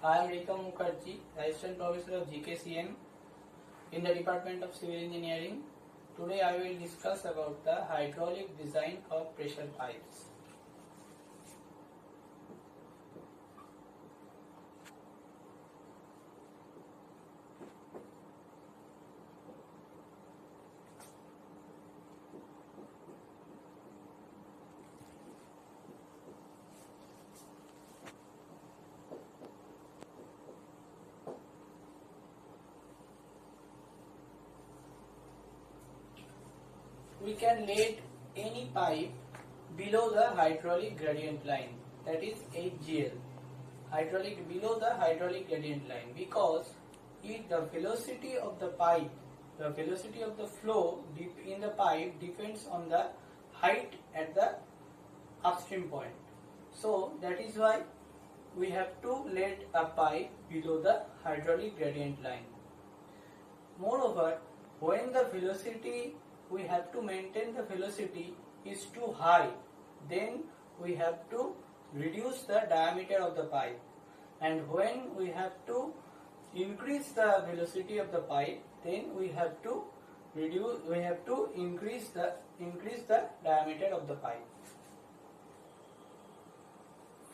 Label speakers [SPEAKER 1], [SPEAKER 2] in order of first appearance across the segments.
[SPEAKER 1] I am Rikam Mukherjee, Assistant Professor of GKCM in the Department of Civil Engineering. Today I will discuss about the hydraulic design of pressure pipes. We can lay any pipe below the hydraulic gradient line, that is HGL, hydraulic below the hydraulic gradient line, because if the velocity of the pipe, the velocity of the flow deep in the pipe depends on the height at the upstream point. So that is why we have to let a pipe below the hydraulic gradient line. Moreover, when the velocity, we have to maintain the velocity is too high, then we have to reduce the diameter of the pipe, and when we have to increase the velocity of the pipe, then we have to increase the diameter of the pipe.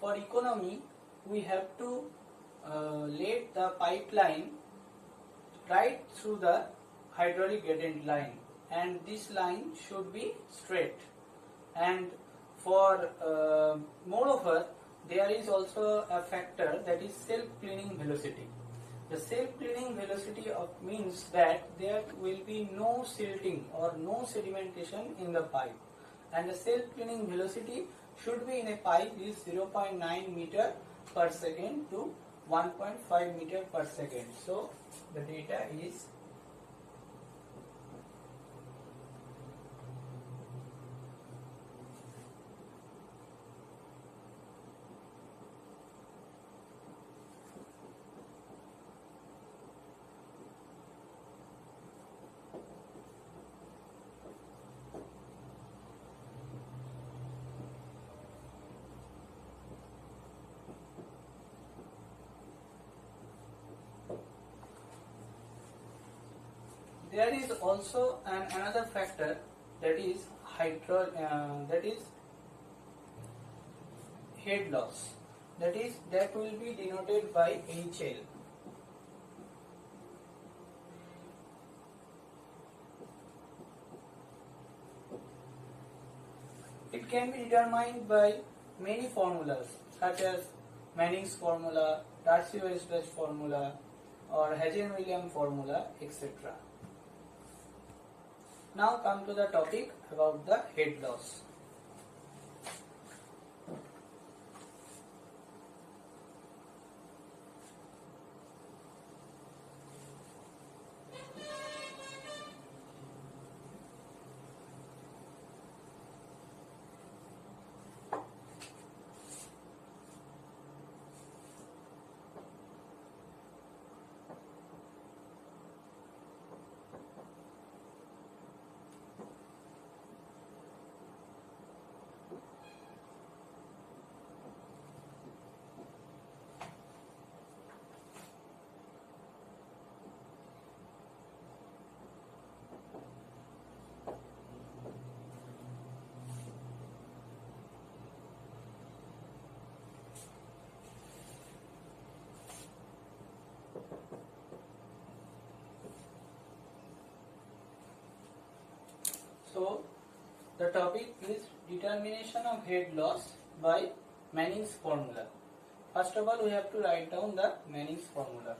[SPEAKER 1] For economy, we have to let the pipeline right through the hydraulic gradient line, and this line should be straight. And for moreover, there is also a factor, that is self-cleaning velocity. The self-cleaning velocity means that there will be no silting or no sedimentation in the pipe, and the self-cleaning velocity should be in a pipe is 0.9 meter per second to 1.5 meter per second. So the data is there is also another factor, that is head loss, that will be denoted by HL. It can be determined by many formulas such as Manning's formula, Darcy-Weisbach formula, or Hazen-Williams formula, etc. Now come to the topic about the head loss. So the topic is determination of head loss by Manning's formula. First of all, we have to write down the Manning's formula.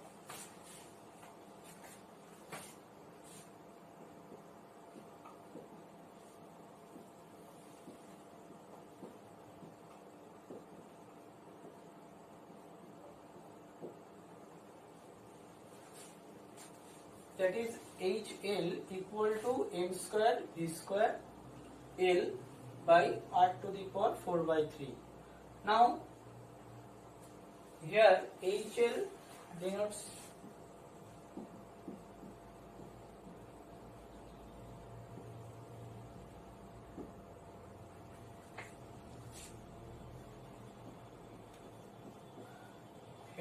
[SPEAKER 1] That is HL equal to m square d square L by r to the power 4 by 3. Now here HL denotes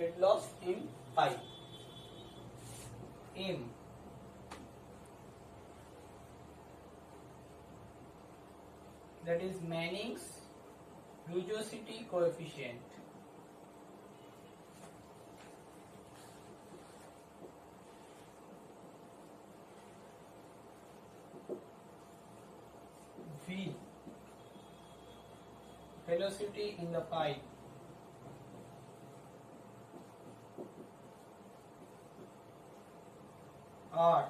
[SPEAKER 1] head loss in pipe. M, that is Manning's rugosity coefficient. V, velocity in the pipe. R,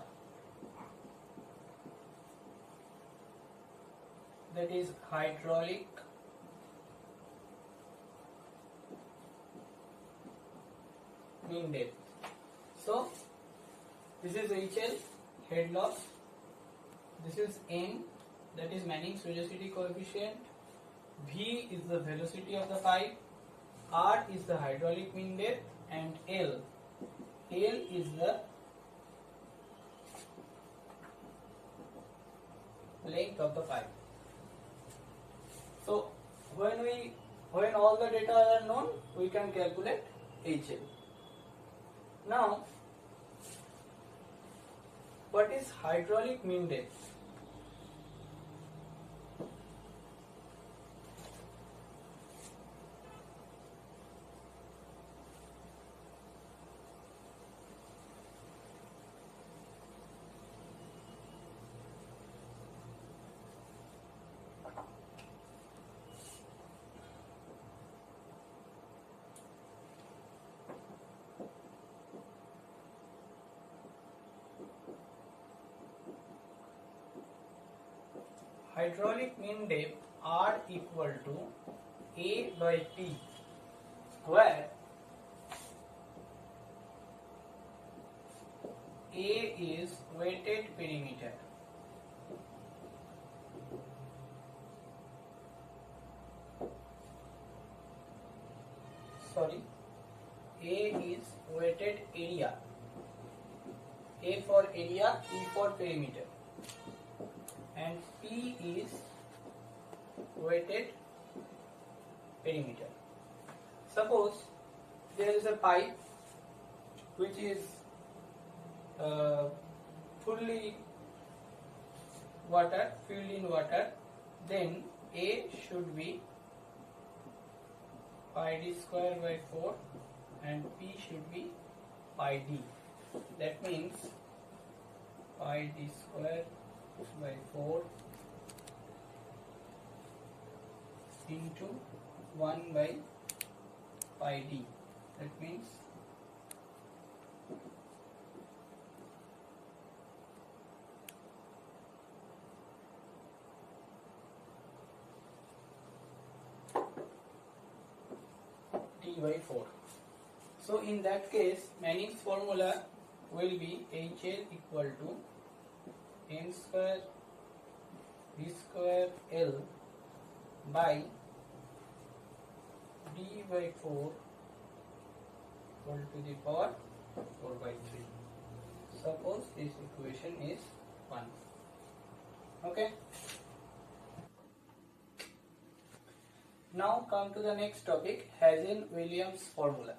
[SPEAKER 1] that is hydraulic mean depth. So this is HL, head loss. This is M, that is Manning's rugosity coefficient. V is the velocity of the pipe. R is the hydraulic mean depth, and L is the length of the pipe. So when all the data are known, we can calculate HL. Now, what is hydraulic mean depth? Hydraulic mean depth R equal to A by P, where A is weighted perimeter. Sorry, A is weighted area. A for area, P for perimeter. And P is weighted perimeter. Suppose there is a pipe which is fully filled in water, then A should be pi d square by 4 and P should be pi d. That means pi d square by 4 into 1 by pi d. That means d by 4. So in that case, Manning's formula will be HL equal to m square d square L by d by 4 equal to the power 4 by 3. Suppose this equation is 1. Okay. Now come to the next topic, Hazen-Williams formula.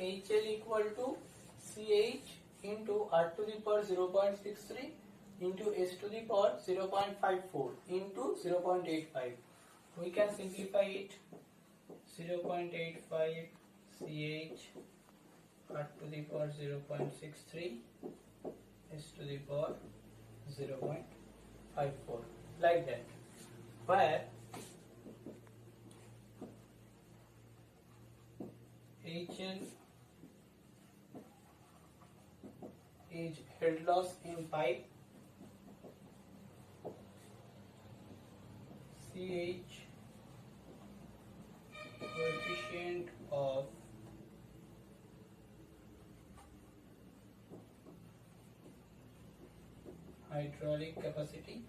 [SPEAKER 1] HL equal to CH into R to the power 0.63 into S to the power 0.54 into 0.85. We can simplify it. 0.85 CH R to the power 0.63 S to the power 0.54, like that, where HL is head loss in pipe, CH coefficient of hydraulic capacity,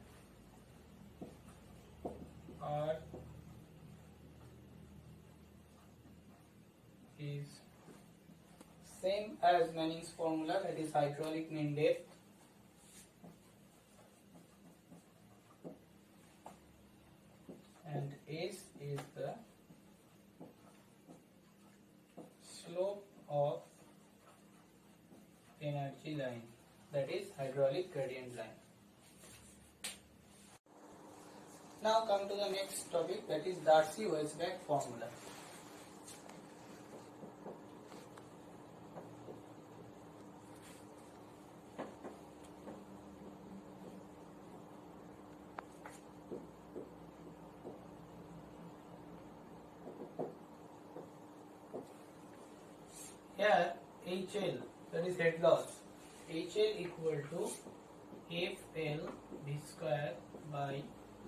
[SPEAKER 1] R is same as Manning's formula, that is hydraulic mean depth, and S is the slope of energy line, that is hydraulic gradient line. Now come to the next topic, that is Darcy-Weisbach formula. Here HL, that is head loss, HL equal to FL d square by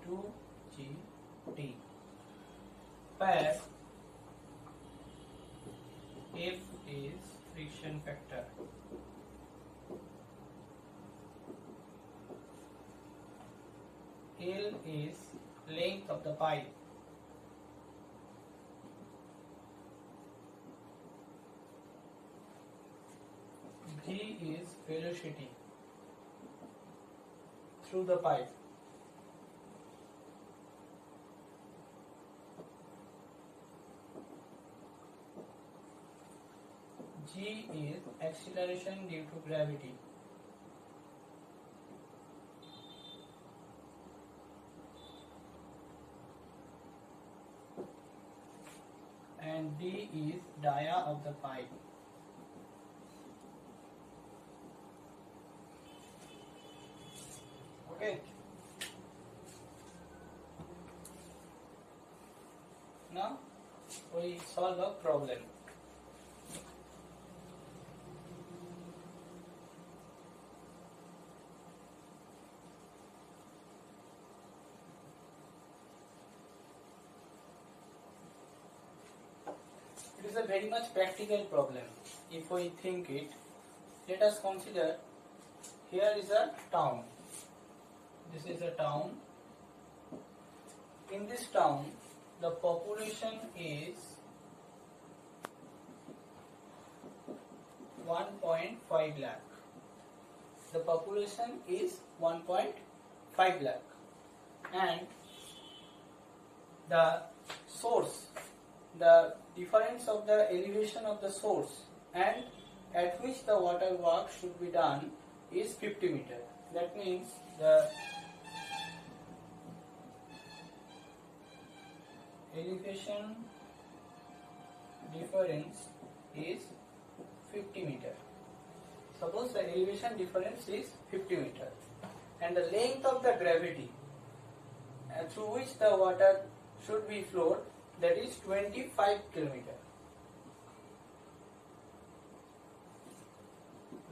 [SPEAKER 1] 2GT, where F is friction factor, L is length of the pipe, G is velocity through the pipe, G is acceleration due to gravity, and D is dia of the pipe. Okay. Now we solve a problem. It is a very much practical problem. If we think it, let us consider here is a town. This is a town. In this town, the population is 1.5 lakh. The population is 1.5 lakh. And the source, the difference of the elevation of the source and at which the water work should be done is 50 meter. That means the elevation difference is 50 meter. Suppose the elevation difference is 50 meter and the length of the gravity through which the water should be flowed, that is 25 kilometer.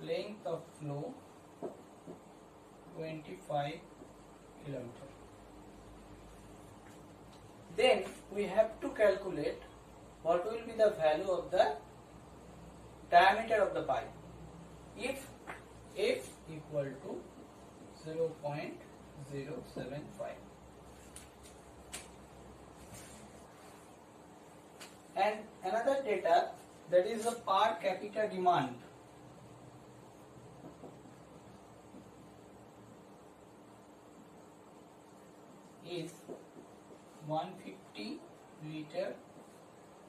[SPEAKER 1] Length of flow 25 kilometer. Then we have to calculate what will be the value of the diameter of the pipe. If F equal to 0.075 and another data, that is the per capita demand. Is 150 liter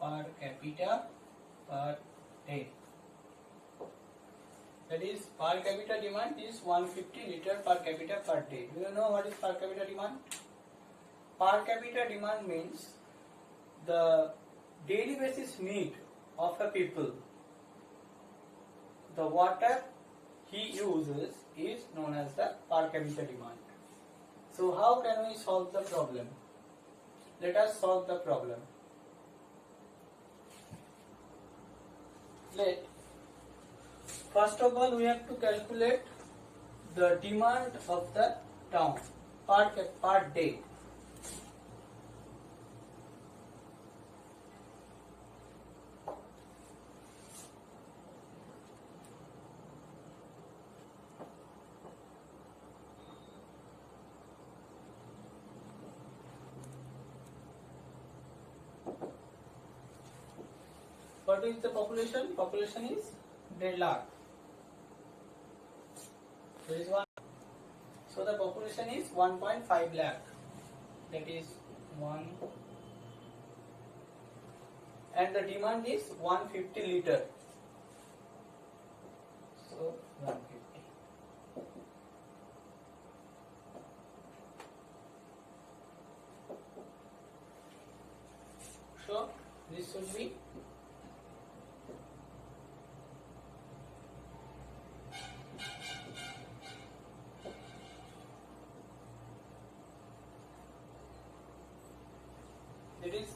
[SPEAKER 1] per capita per day. That is, per capita demand is 150 liter per capita per day. Do you know what is per capita demand? Per capita demand means the daily basis need of a people. The water he uses is known as the per capita demand. So how can we solve the problem? Let us solve the problem. First of all, we have to calculate the demand of the town per day. What is the population? Population is 1.5 lakh. There is one. So the population is 1.5 lakh. That is 1. And the demand is 150 liter. So 150. So this should be it is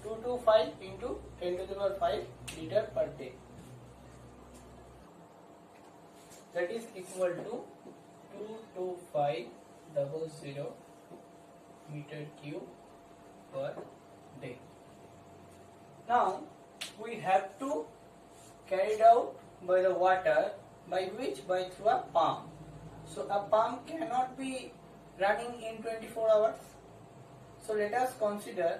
[SPEAKER 1] 225 into 10 to the power 5 liter per day. That is equal to 22500 meter cube per day. Now we have to carry it out by the water, by which? By through a pump. So a pump cannot be running in 24 hours. So let us consider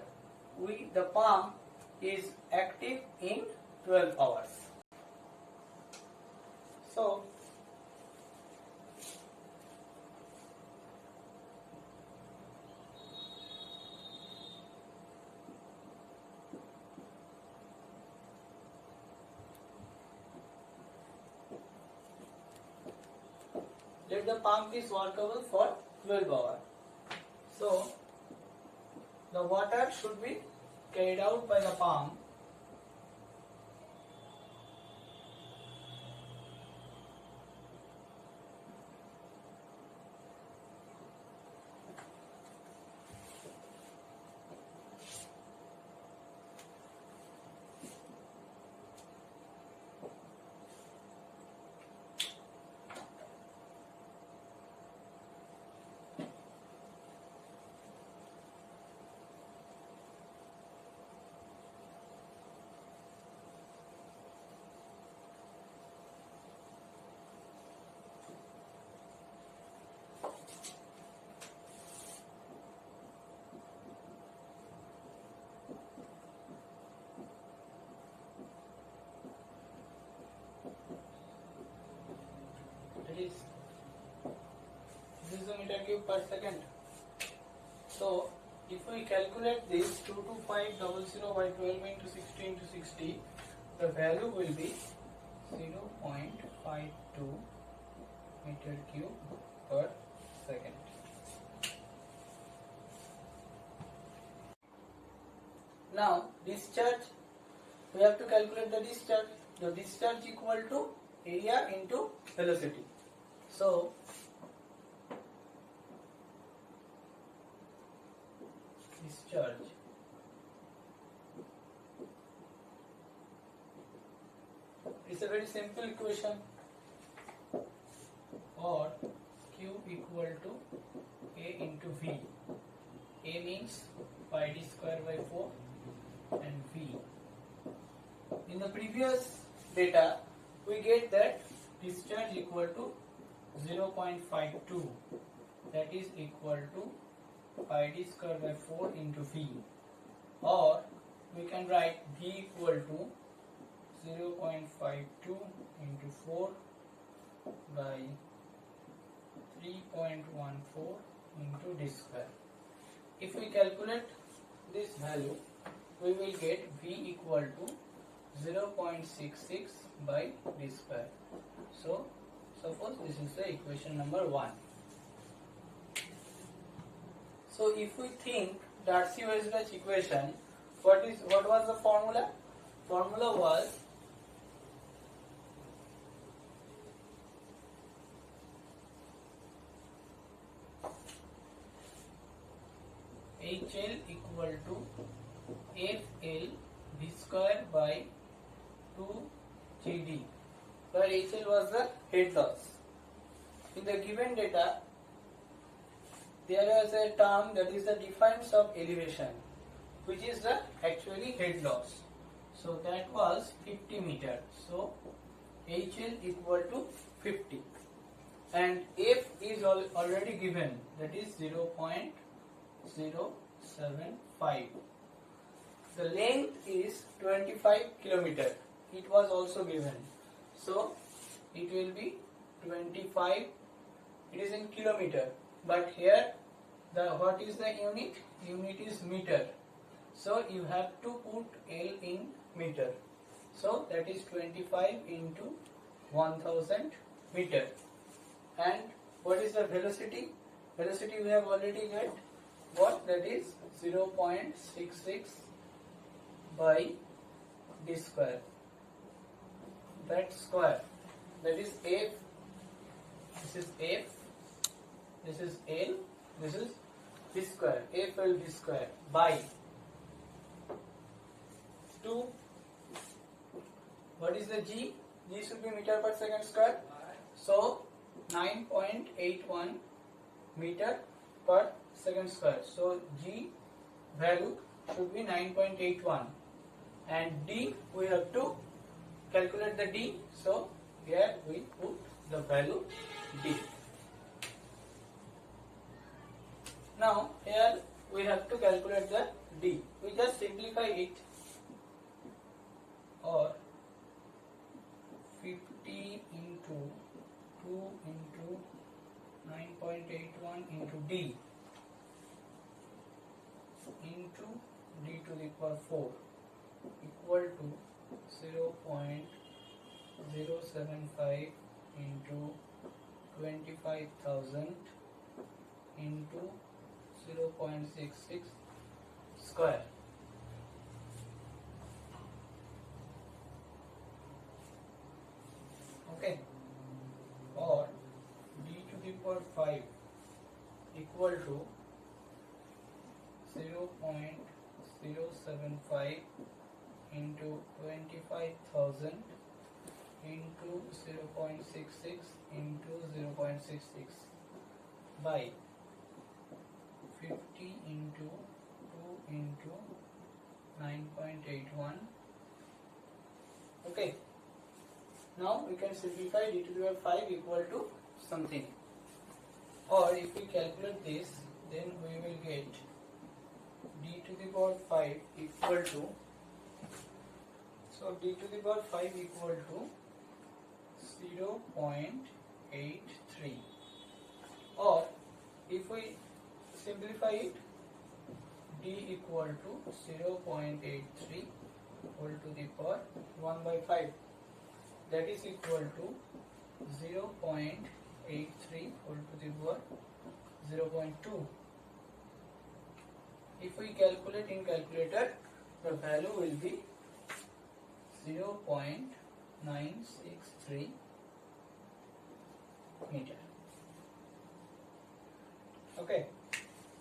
[SPEAKER 1] the pump is active in 12 hours. So let the pump is workable for 12 hours. So the water should be carried out by the pump this is the meter cube per second. So if we calculate this 22500 by 12 into 60 into 60, the value will be 0.52 meter cube per second. Now discharge, we have to calculate the discharge. The discharge equal to area into velocity. So discharge is a very simple equation, or Q equal to A into V. A means pi d square by 4 and V. In the previous data we get that discharge equal to 0.52, that is equal to pi d square by 4 into V, or we can write V equal to 0.52 into 4 by 3.14 into d square. If we calculate this value, we will get V equal to 0.66 by d square. So suppose this is the equation number 1. So if we think Darcy-Weisbach equation, what was the formula? Formula was HL equal to FL d square by 2 GD, where HL was the head loss. In the given data, there is a term that is the difference of elevation, which is the actually head loss. So that was 50 meter. So HL equal to 50, and F is already given, that is 0.075. The length is 25 kilometer. It was also given. So it will be 25. It is in kilometer. But here, what is the unit? Unit is meter. So you have to put L in meter. So that is 25 into 1000 meter. And what is the velocity? Velocity we have already got. What? That is 0.66 by d square. That square. That is F. This is F. This is L. This is d square. FL d square by 2. What is the G? G should be meter per second square. So 9.81 meter per second square. So G value should be 9.81, and D we have to calculate the D. So here we put the value D. Now here we have to calculate the D. We just simplify it, or 50 into 2 into 9.81 into D into d to the power 4 equal to 0.075 into 25,000 into 0.66 square. Okay, or d to the power 5 equal to 0.075 into 25,000 into 0.66 into 0.66 by 50 into 2 into 9.81. Okay. Now we can simplify d to the power 5 equal to something. Or if we calculate this, then we will get d to the power 5 equal to, so d to the power 5 equal to 0.83, or if we simplify it, d equal to 0.83 whole to the power 1 by 5, that is equal to 0.83 whole to the power 0.2. If we calculate in calculator, the value will be 0.963 meter. Okay,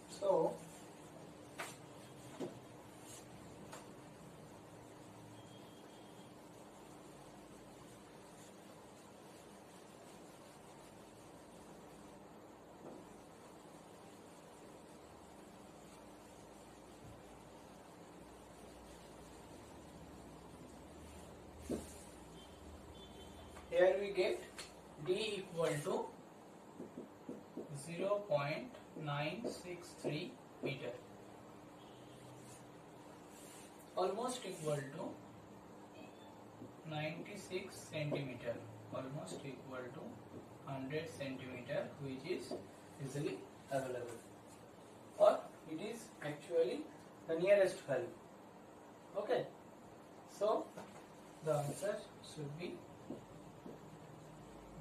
[SPEAKER 1] so here we get d equal to 0.963 meter, almost equal to 96 centimeter, almost equal to 100 centimeter, which is easily available, or it is actually the nearest value. Okay, so the answer should be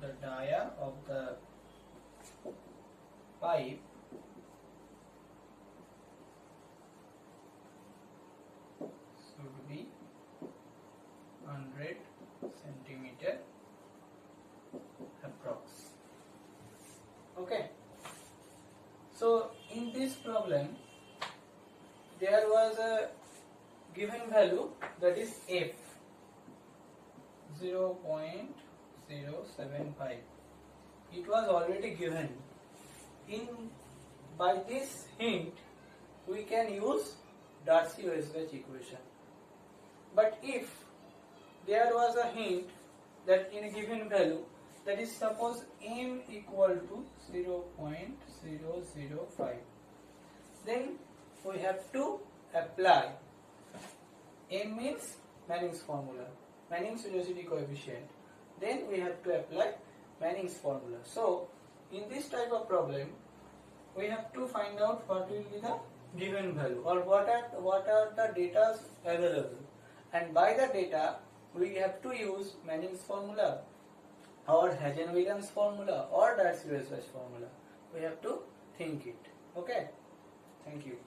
[SPEAKER 1] the dia of the pipe should be 100 centimeter approx. Okay, so in this problem there was a given value, that is f 0.075. it was already given. By this hint we can use Darcy-Weisbach equation. But if there was a hint that in a given value, that is suppose m equal to 0.005, then we have to apply. M means Manning's formula, Manning's velocity coefficient. Then we have to apply Manning's formula. So in this type of problem we have to find out what will be the given value, or what are the data available, and by the data we have to use Manning's formula or Hazen-Williams formula or Darcy-Weisbach formula. We have to think it. Okay, thank you.